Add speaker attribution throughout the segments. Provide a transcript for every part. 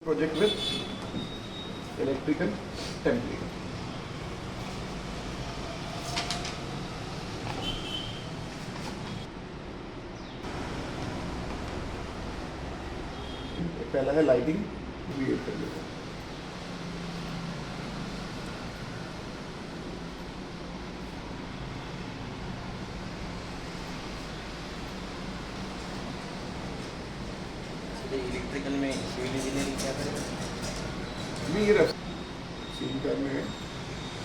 Speaker 1: project with electrical template. पहला है lighting create कर लेते हैं.
Speaker 2: इलेक्ट्रिकल में सिविल इंजीनियरिंग क्या करेगा?
Speaker 1: मैं ये रख सीलिंग करने में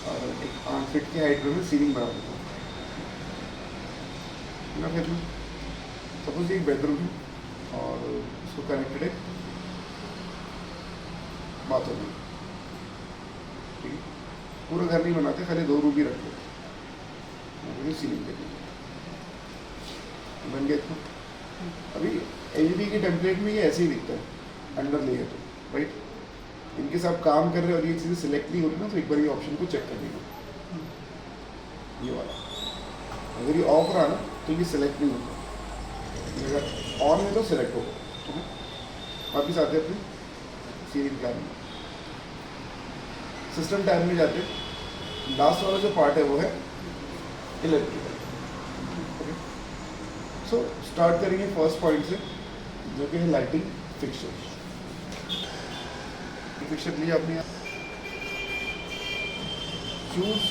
Speaker 1: और एक 8 फीट की हाइट में सीलिंग बना देता हूँ ना. फिर सपोज एक बेडरूम है और उसको कनेक्टेड है बाथरूम में. ठीक है, पूरा घर नहीं बनाते, खाली 2 रूम ही रखते हैं सीलिंग के लिए. बन गया इतना. अभी एलईडी के टेम्पलेट में ये ऐसे ही दिखता है अंडर लेयर तो राइट. इनके साथ काम कर रहे हैं और ये चीज़ें सिलेक्ट नहीं हो रही ना, तो एक बार ये ऑप्शन को चेक कर लेना. ये वाला अगर ये ऑफ रहा ना तो ये सिलेक्ट नहीं होता, अगर ऑन है तो सिलेक्ट होगा. ठीक है, वापिस आते हैं अपने सीलिंग प्लान में. सिस्टम टैब में जाते हैं. लास्ट वाला जो पार्ट है वो है इलेक्ट्रिकल. सो स्टार्ट करेंगे फर्स्ट पॉइंट से, जो कि है लाइटिंग फिक्सर. फिक्सर लिए आपने चूज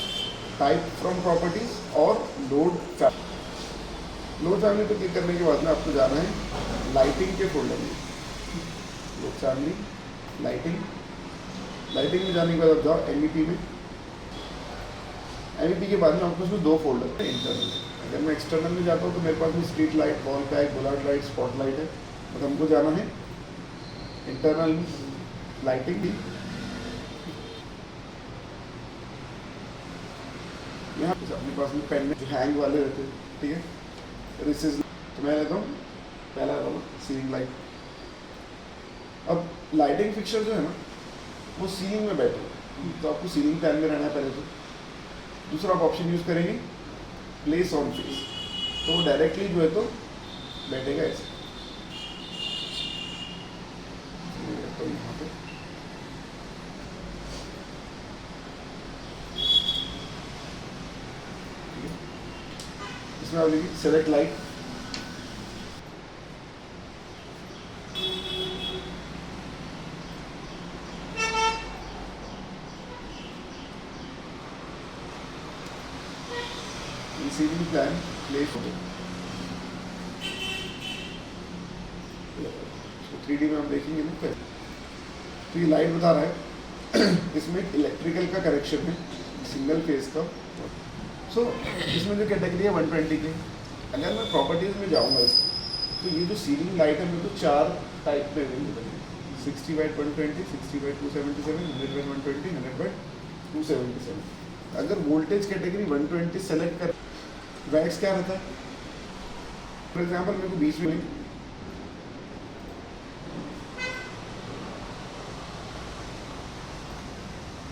Speaker 1: टाइप फ्रॉम प्रॉपर्टीज और लोड फैमिली पे क्लिक करने के बाद में आपको जाना है लाइटिंग के फोल्डर में. लोड फैमिली लाइटिंग में जाने के बाद आप जाओ एमईपी में. एमईपी के बाद में आपको उसमें 2 फोल्डर है इंटरनल. अगर मैं एक्सटर्नल में जाता हूँ तो मेरे पास में street light, wall pack, bullet light, spot light है. तो हमको जाना है इंटरनल में लाइटिंग भी. यहाँ अपने पास में पेन में जो हैंग वाले रहते हैं. ठीक है, रिसेस तो मैं लेता हूँ पहला वाला सीलिंग लाइट. अब लाइटिंग फिक्सर जो है ना वो सीलिंग में बैठे, तो आपको सीलिंग फैन में रहना है पहले. तो दूसरा आप ऑप्शन यूज़ करेंगे प्लेस ऑन फेस, तो डायरेक्टली जो है तो बैठेगा ऐसे. तो यहाँ पे इसमें आप देखिए select light. Ceiling plan place हो गया. 3D में हम देखेंगे ना फिर. तो ये लाइट बता रहा है इसमें इलेक्ट्रिकल का कनेक्शन है सिंगल फेज का. सो इसमें जो कैटेगरी है 120 की. अगर मैं प्रॉपर्टीज़ में जाऊँगा इसको, तो ये जो सीलिंग लाइट है मेरे को 4 टाइप में अवेलेबल है. 60/120, 60/277, 100/120, 100/277. अगर वोल्टेज कैटेगरी 120 सेलेक्ट कर, वैक्स क्या रहता है फॉर एग्जाम्पल मेरे को 20 में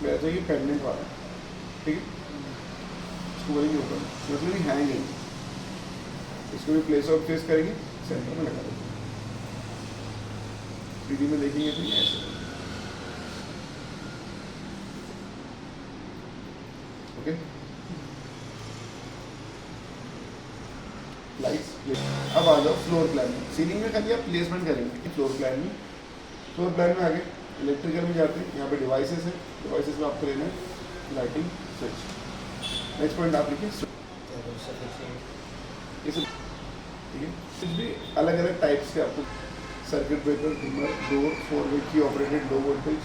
Speaker 1: मेरा तो ये पेंडेंट वाला है. ठीक है, इसको बोलेंगे ऊपर मतलब ये हैंगिंग. इसको भी प्लेस ऑफ फेस करेंगे, सेंटर में लगा देंगे. 3D में देखेंगे तो ये ऐसे. Okay, lights. अब आ जाओ फ्लोर प्लान में. सीलिंग में खाली आप प्लेसमेंट करेंगे. फ्लोर प्लान में आगे इलेक्ट्रिकल में जाते हैं. यहाँ पे डिवाइसेस है. डिवाइसेस में आपको लेना है लाइटिंग स्विच. नेक्स्ट पॉइंट आप लिखिए ये सब. ठीक है, स्विच भी अलग अलग टाइप्स के आपको. सर्किट ब्रेकर, डिमर, डोर, 4-वे की ऑपरेटेड लो वोल्टेज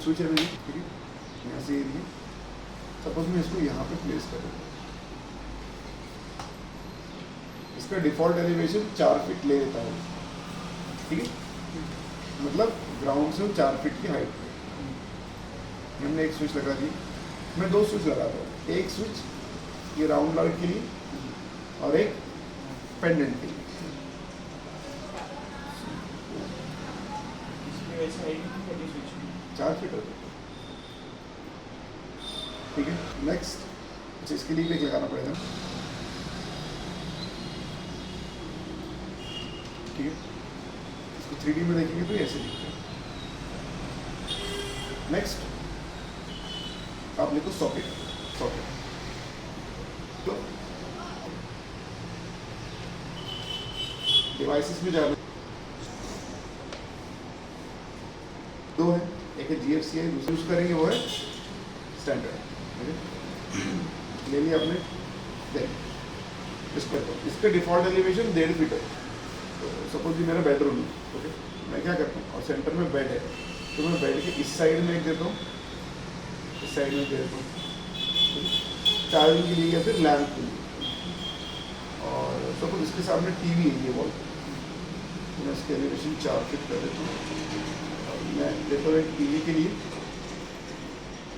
Speaker 1: स्विच है. ठीक है, यहाँ से ये सपोज मैं इसको यहाँ पे प्लेस करूँ. इसका डिफॉल्ट एलिवेशन 4 फीट ले लेता है. ठीक है, मतलब ग्राउंड से 4 फीट की हाइट पे. हमने एक स्विच लगा दी. मैं 2 स्विच लगाता हूँ. एक स्विच ये राउंड लाइट के लिए और एक पेंडेंट के लिए. चार फीट होता है. ठीक है, नेक्स्ट. अच्छा, इसके लिए भी एक लगाना पड़ेगा. ठीक है, इसको 3D में देखेंगे तो ये ऐसे दिखते हैं। नेक्स्ट आप लिखो सॉकेट। सॉकेट तो डिवाइसेस में जाना दो है, एक है GFCI, दूसरी यूज करेंगे वो है स्टैंडर्ड। ले लिया आपने, देख इसका डिफॉल्ट एलिवेशन 1.5 फीट है। तो सपोज ये मेरा बेडरूम है, ओके, मैं क्या करता हूँ और सेंटर में बेड है तो मैं बेड के इस साइड में एक देता हूँ, इस साइड में देता हूँ चार्जिंग के लिए या फिर लैंप के लिए। और सपोज इसके सामने टीवी है ये वॉल, तो मैं इसके एलिवेशन 4 फीट कर देता हूँ। और मैं देता हूँ एक टीवी के लिए,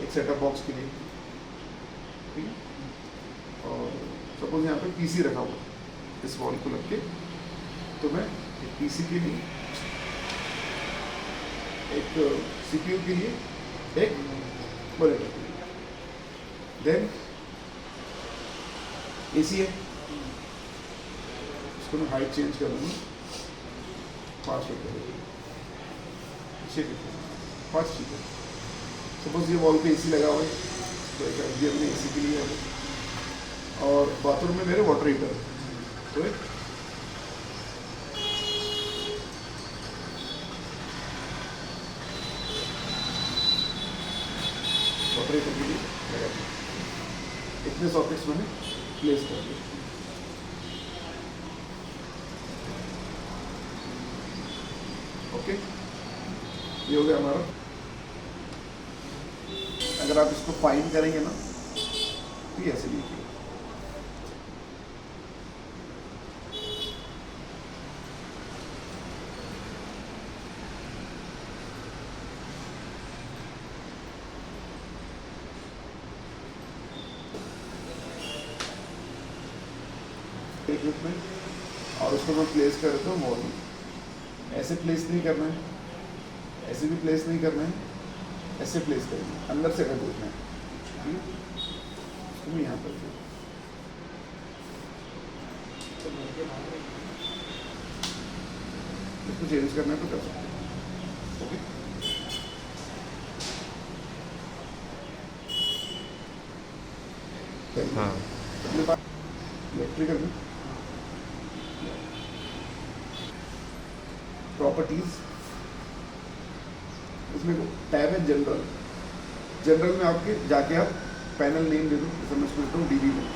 Speaker 1: एक सेटअप बॉक्स के लिए, ठीक है। और सपोज यहाँ पे PC रखा हुआ इस वॉल को लग के, तो मैं एक PC के लिए, एक CPU के लिए, एक मॉनिटर के लिए, देन AC है, इसको मैं हाइट चेंज कर दूँगा 5 फीट कर दूँगा, 6 फीट 5 फीट। सपोज ये वॉल पे AC लगा हुआ है तो एक HDMI में AC के लिए है। और बाथरूम में मेरे वाटर हीटर है तो एक वाटर हीटर के लिए लगा दिया। इतने सॉकेट्स मैंने प्लेस कर दिए। ओके, ये हो गया हमारा। अगर आप इसको फाइन करेंगे ना तो ये ऐसे लिखिए। इक्विपमेंट और उसको मैं प्लेस कर देता हूँ वॉल में। ऐसे प्लेस नहीं करना है, ऐसे भी प्लेस नहीं करना है, ऐसे प्लेस करेंगे, अंदर से कर देना है, ठीक है। तो मैं यहाँ पर इसको चेंज करना है तो कर सकते हैं। ओके,
Speaker 2: हाँ
Speaker 1: अपने पास इलेक्ट्रिकल में प्रॉपर्टीज, इसमें टैब है जनरल। जनरल में आपके जाके आप पैनल नेम दे दो, जैसे मैं इसको देता हूँ DB में।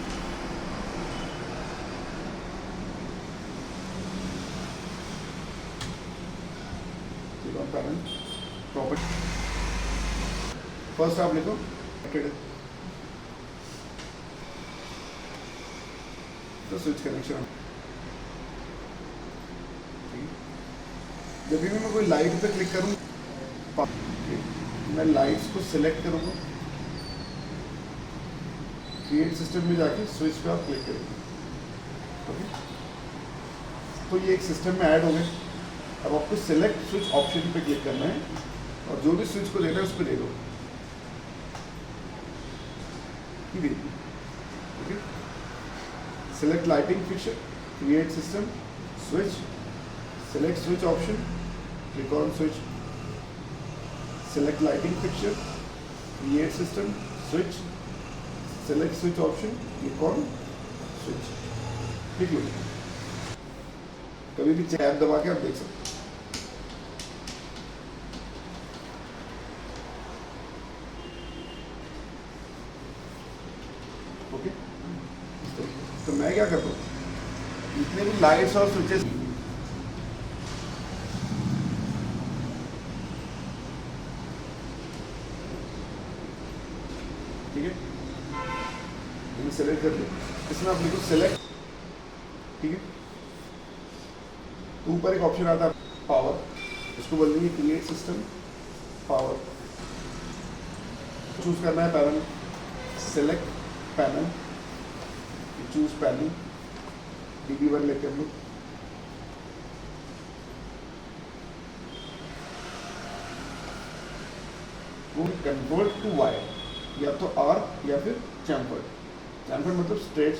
Speaker 1: पैनल प्रॉपर्टी फर्स्ट आप लिखो तो स्विच कनेक्शन। जब भी मैं कोई लाइट पे क्लिक करूँ, मैं लाइट्स को सिलेक्ट करूँगा, क्रिएट सिस्टम में जाके स्विच पे आप क्लिक करेंगे, ओके। तो ये एक सिस्टम में ऐड हो गए। अब आपको सिलेक्ट स्विच ऑप्शन पे क्लिक करना है और जो भी स्विच को देना है उस पर दे दो, okay. Select lighting fixer, create system, switch, select switch option, click on switch, select lighting fixture, create system, switch, select switch option, click on switch। ठीक है, कभी भी टैब दबा के आप देख सकते हैं। ओके, तो मैं क्या करता हूँ, जितने भी लाइट्स और स्विचेस, ठीक है, मैंने सेलेक्ट कर लिया। इसमें आप लिखो सेलेक्ट, ठीक है। तो ऊपर एक ऑप्शन आता है पावर, इसको बोल देंगे क्रिएट सिस्टम पावर। चूज करना है panel, select panel, choose panel, DB1 लेते हम लोग। वो कन्वर्ट टू वायर, या तो आर्क या फिर चैम्फर्ड। चैम्फर्ड मतलब स्ट्रेट